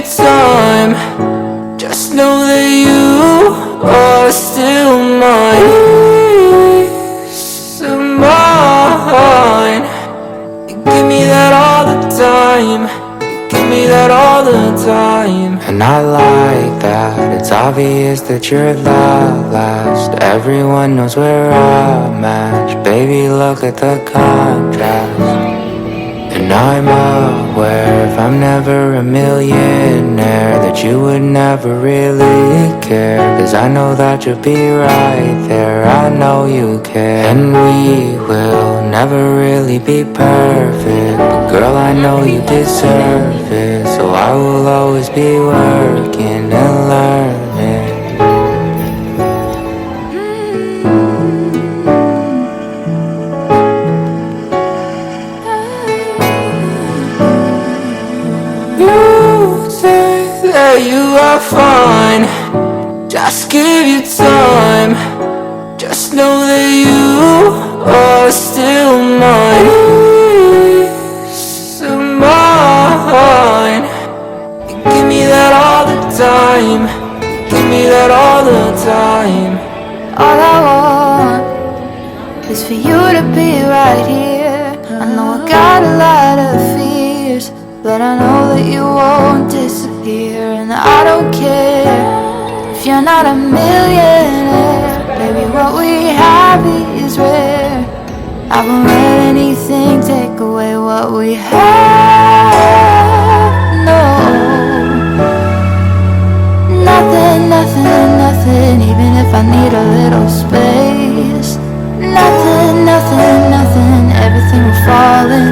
you time. Just know that you are still mine. Peace of mind. You give me that all the time. You give me that all the time. And I like that. It's obvious that you're the last. Everyone knows we're a match. Baby, look at the contrast. And I'm aware if I'm never a millionaire that you would never really care. Cause I know that you'll be right there, I know you care. And we will never really be perfect, but girl, I know you deserve it. So I will always be working and learning. You say that you are fine. Just give you time. Just know that you are still mine. Peace of mind. You give me that all the time. You give me that all the time. All I want is for you to be right here. I know I got a lot of fears, but I know that you won't disappear. And I don't care if you're not a millionaire. Baby, what we have is rare. I won't let anything take away what we have. No, nothing, nothing, nothing. Even if I need a little space. Nothing, nothing, nothing. Everything will fall in